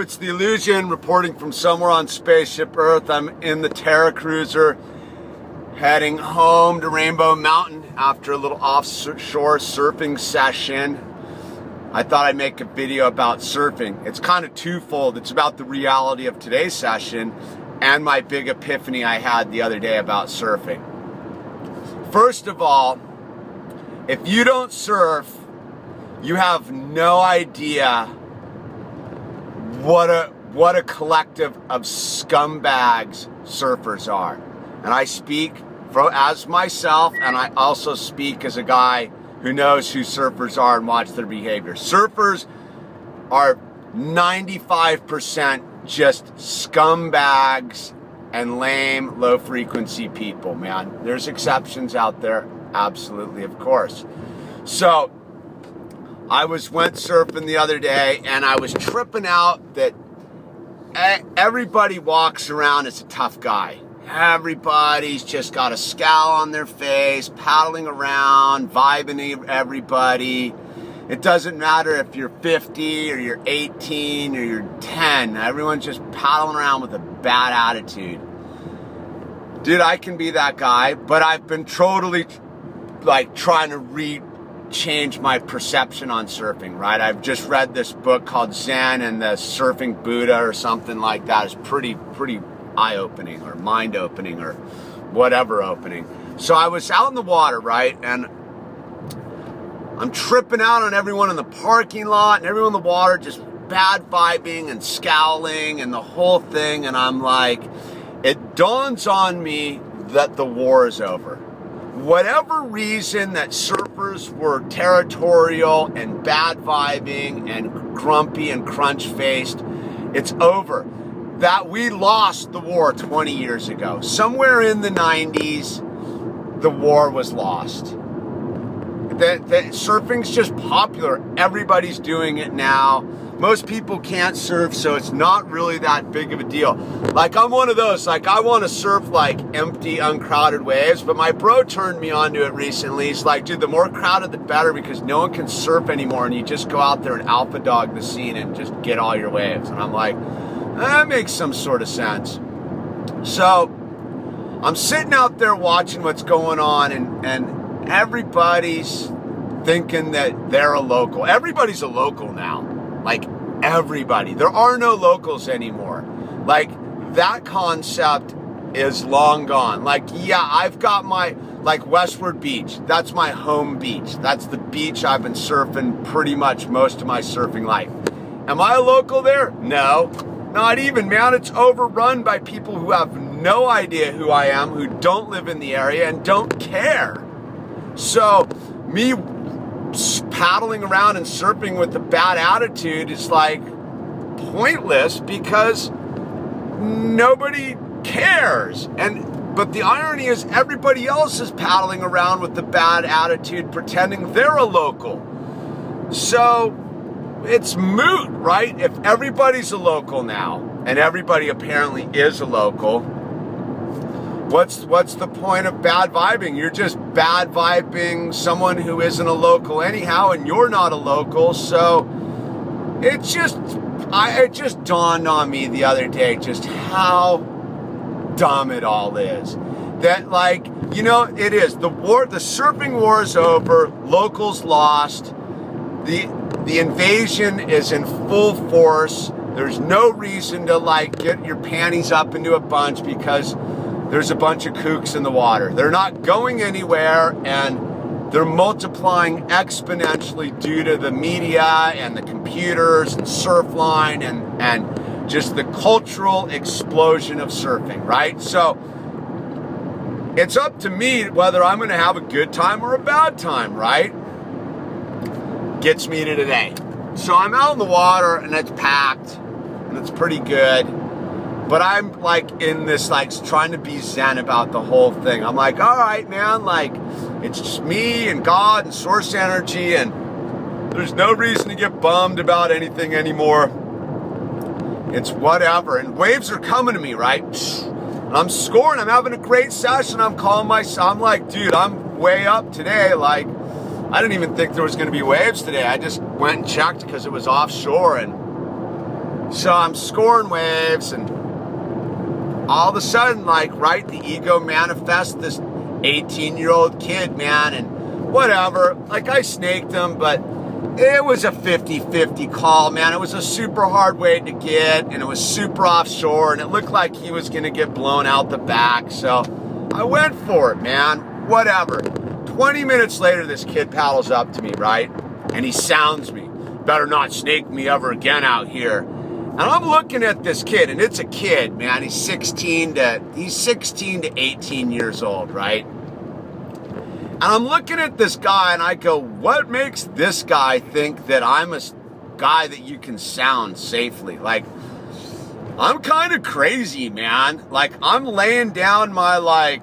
it's the Illusion reporting from somewhere on Spaceship Earth. I'm in the Terra Cruiser heading home to Rainbow Mountain after a little offshore surfing session. I thought I'd make a video about surfing. It's kind of twofold. It's about the reality of today's session and my big epiphany I had the other day about surfing. First of all, if you don't surf, you have no idea what a collective of scumbags surfers are. And I speak as myself, and I also speak as a guy who knows who surfers are and watch their behavior. Surfers are 95% just scumbags and lame, low-frequency people, man. There's exceptions out there, absolutely, of course. So, I went surfing the other day, and I was tripping out that everybody walks around as a tough guy. Everybody's just got a scowl on their face, paddling around, vibing everybody. It doesn't matter if you're 50 or you're 18 or you're 10. Everyone's just paddling around with a bad attitude. Dude, I can be that guy, but I've been totally trying to change my perception on surfing, right? I've just read this book called Zen and the Surfing Buddha or something like that. It's pretty eye-opening or mind-opening or whatever opening. So I was out in the water, right? And I'm tripping out on everyone in the parking lot and everyone in the water just bad vibing and scowling and the whole thing. And I'm like, it dawns on me that the war is over. Whatever reason that surfers were territorial and bad vibing and grumpy and crunch-faced, it's over. That we lost the war 20 years ago. Somewhere in the 90s, the war was lost. Surfing's just popular. Everybody's doing it now. Most people can't surf, so it's not really that big of a deal. I'm one of those, I want to surf empty, uncrowded waves, but my bro turned me on to it recently. He's like, dude, the more crowded, the better, because no one can surf anymore, and you just go out there and alpha dog the scene and just get all your waves. And I'm like, that makes some sort of sense. So, I'm sitting out there watching what's going on, and everybody's thinking that they're a local. Everybody's a local now. Everybody. There are no locals anymore. That concept is long gone. Yeah, I've got my, Westward Beach. That's my home beach. That's the beach I've been surfing pretty much most of my surfing life. Am I a local there? No. Not even, man. It's overrun by people who have no idea who I am, who don't live in the area and don't care. So, me paddling around and surfing with a bad attitude is pointless because nobody cares. But the irony is everybody else is paddling around with the bad attitude pretending they're a local. So it's moot, right? If everybody's a local now, and everybody apparently is a local, what's the point of bad vibing? You're just bad vibing someone who isn't a local anyhow, and you're not a local. So it just dawned on me the other day just how dumb it all is. That it is. The surfing war is over. Locals lost. The invasion is in full force. There's no reason to get your panties up into a bunch because there's a bunch of kooks in the water. They're not going anywhere, and they're multiplying exponentially due to the media and the computers and Surfline and just the cultural explosion of surfing, right? So it's up to me whether I'm going to have a good time or a bad time, right? Gets me to today. So I'm out in the water, and it's packed, and it's pretty good. But I'm in this trying to be zen about the whole thing. I'm all right, man, it's just me and God and source energy, and there's no reason to get bummed about anything anymore. It's whatever. And waves are coming to me, right? And I'm scoring. I'm having a great session. I'm calling myself. I'm dude, I'm way up today. I didn't even think there was going to be waves today. I just went and checked because it was offshore, and So I'm scoring waves, and all of a sudden, like, right, the ego manifests this 18-year-old kid, man, and whatever. Like, I snaked him, but it was a 50-50 call, man. It was a super hard wave to get, and it was super offshore, and it looked like he was going to get blown out the back. So I went for it, man. Whatever. 20 minutes later, this kid paddles up to me, right? And he sounds me. Better not snake me ever again out here. And I'm looking at this kid, and it's a kid, man. He's 16 to 18 years old, right? And I'm looking at this guy, and I go, what makes this guy think that I'm a guy that you can sound safely? Like, I'm kind of crazy, man. Like, I'm laying down my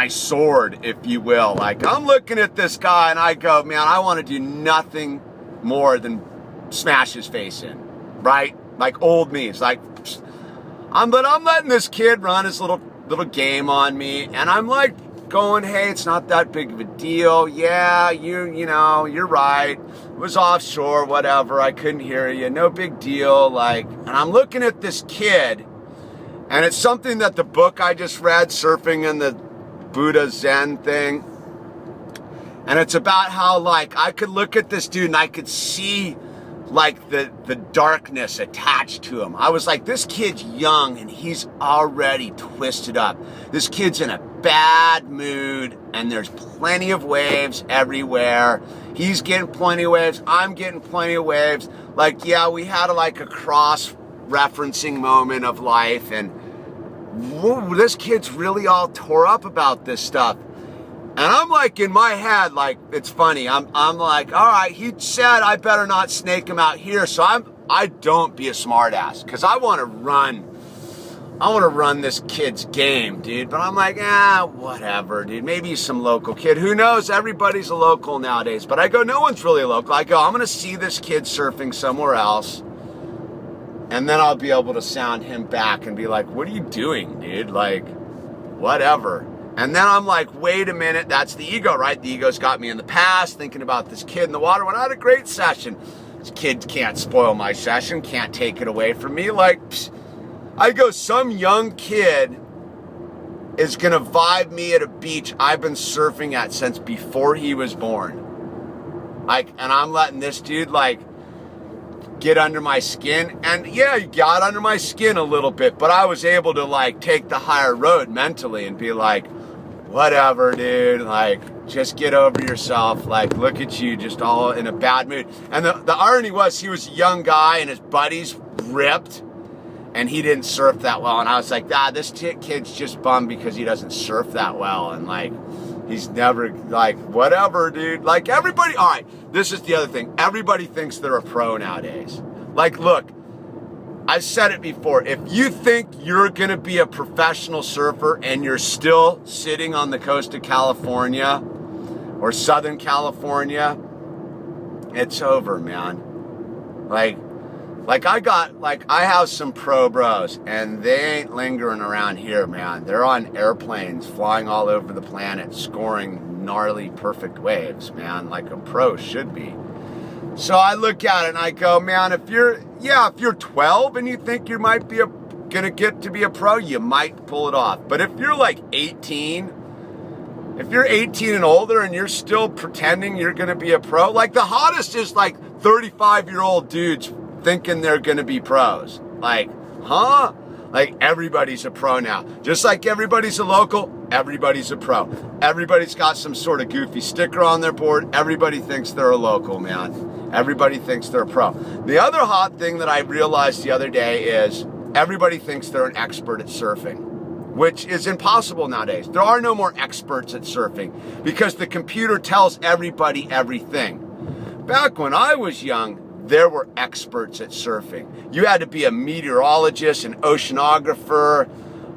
sword, if you will. Like, I'm looking at this guy, and I go, man, I want to do nothing more than smash his face in, right? Like old me. It's like, I'm letting this kid run his little game on me, and I'm like going, hey, it's not that big of a deal. Yeah, you know, you're right. It was offshore, whatever. I couldn't hear you. No big deal. Like, and I'm looking at this kid, and it's something that the book I just read, Surfing in the Buddha Zen thing, and it's about how, like, I could look at this dude and I could see, like, the darkness attached to him. I was like, this kid's young and he's already twisted up. This kid's in a bad mood, and there's plenty of waves everywhere. He's getting plenty of waves. I'm getting plenty of waves. Like, yeah, we had a cross-referencing moment of life, and whoa, this kid's really all tore up about this stuff. And I'm like, in my head, like, it's funny. I'm like, all right, he said I better not snake him out here. So I don't be a smartass, because I want to run this kid's game, dude. But I'm like, whatever, dude. Maybe he's some local kid. Who knows? Everybody's a local nowadays. But I go, no one's really local. I go, I'm going to see this kid surfing somewhere else, and then I'll be able to sound him back and be like, what are you doing, dude? Like, whatever. And then I'm like, wait a minute, that's the ego, right? The ego's got me in the past, thinking about this kid in the water when I had a great session. This kid can't spoil my session, can't take it away from me. Like, I go, some young kid is gonna vibe me at a beach I've been surfing at since before he was born. Like, and I'm letting this dude, like, get under my skin. And yeah, he got under my skin a little bit, but I was able to, like, take the higher road mentally and be like, whatever, dude, like, just get over yourself. Like, look at you, just all in a bad mood. And the irony was, he was a young guy and his buddies ripped, and he didn't surf that well. And I was like, this kid's just bummed because he doesn't surf that well. And, like, he's never, like, whatever, dude. Like, everybody, all right, this is the other thing. Everybody thinks they're a pro nowadays. Like, look, I've said it before. If you think you're going to be a professional surfer and you're still sitting on the coast of California or Southern California, it's over, man. Like I have some pro bros, and they ain't lingering around here, man. They're on airplanes flying all over the planet, scoring gnarly, perfect waves, man, like a pro should be. So I look at it and I go, man, if you're 12 and you think you might be gonna get to be a pro, you might pull it off. But if you're like 18, if you're 18 and older and you're still pretending you're gonna be a pro, like, the hottest is like 35-year-old dudes thinking they're gonna be pros. Like, huh? Like, everybody's a pro now. Just like everybody's a local, everybody's a pro. Everybody's got some sort of goofy sticker on their board. Everybody thinks they're a local, man. Everybody thinks they're a pro. The other hot thing that I realized the other day is everybody thinks they're an expert at surfing, which is impossible nowadays. There are no more experts at surfing because the computer tells everybody everything. Back when I was young, there were experts at surfing. You had to be a meteorologist, an oceanographer,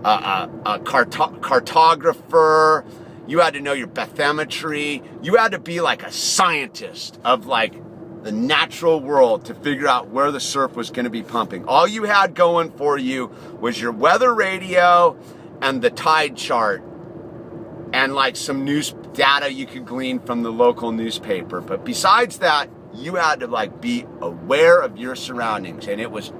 a cartographer. You had to know your bathymetry. You had to be like a scientist of, like, the natural world to figure out where the surf was going to be pumping. All you had going for you was your weather radio and the tide chart and, like, some news data you could glean from the local newspaper. But besides that, you had to like be aware of your surroundings, and it was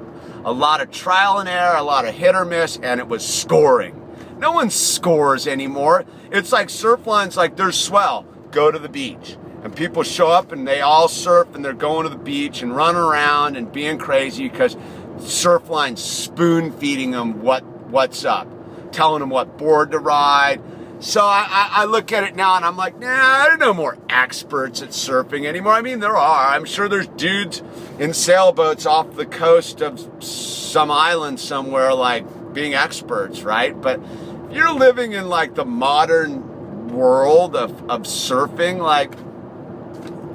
a lot of trial and error, a lot of hit or miss, and it was scoring. No one scores anymore. It's like surf lines, like there's swell, go to the beach. And people show up and they all surf and they're going to the beach and running around and being crazy because surf line's spoon feeding them what's up, telling them what board to ride. So I look at it now and I'm like, nah, there are no more experts at surfing anymore. I mean, there are. I'm sure there's dudes in sailboats off the coast of some island somewhere like being experts, right? But if you're living in like the modern world of surfing, like,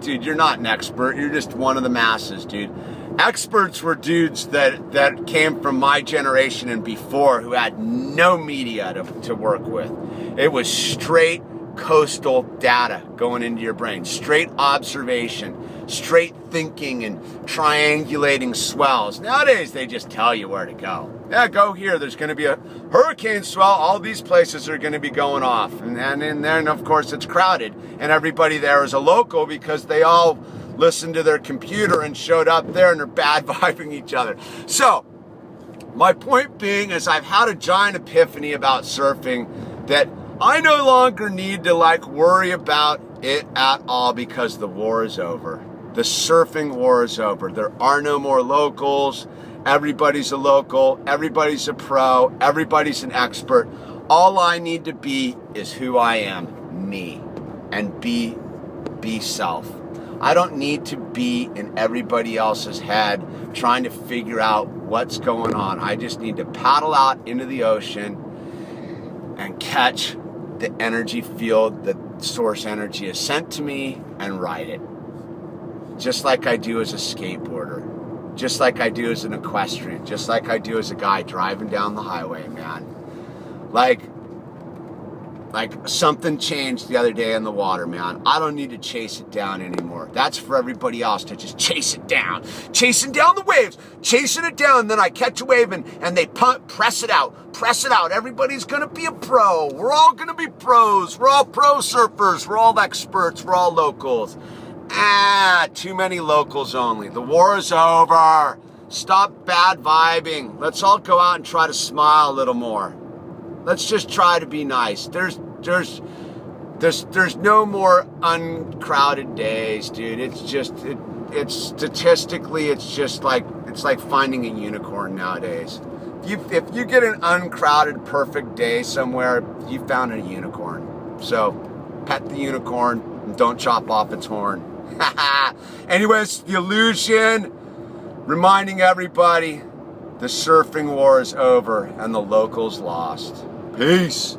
dude, you're not an expert. You're just one of the masses, dude. Experts were dudes that came from my generation and before who had no media to work with. It was straight coastal data going into your brain, straight observation, straight thinking and triangulating swells. Nowadays, they just tell you where to go. Yeah, go here. There's going to be a hurricane swell. All these places are going to be going off. And then, of course, it's crowded. And everybody there is a local because they all listened to their computer and showed up there and they're bad vibing each other. So, my point being is I've had a giant epiphany about surfing that I no longer need to like worry about it at all because the war is over. The surfing war is over. There are no more locals. Everybody's a local. Everybody's a pro. Everybody's an expert. All I need to be is who I am, me, and be self. I don't need to be in everybody else's head trying to figure out what's going on. I just need to paddle out into the ocean and catch the energy field that source energy is sent to me and ride it. Just like I do as a skateboarder. Just like I do as an equestrian. Just like I do as a guy driving down the highway, man. Like something changed the other day in the water, man. I don't need to chase it down anymore. That's for everybody else to just chase it down. Chasing down the waves. Chasing it down. Then I catch a wave and they press it out. Press it out. Everybody's going to be a pro. We're all going to be pros. We're all pro surfers. We're all experts. We're all locals. Too many locals only. The war is over. Stop bad vibing. Let's all go out and try to smile a little more. Let's just try to be nice. There's no more uncrowded days, dude. It's statistically, it's like finding a unicorn nowadays. If you get an uncrowded, perfect day somewhere, you found a unicorn. So pet the unicorn and don't chop off its horn. Anyways, the illusion, reminding everybody the surfing war is over and the locals lost. Peace.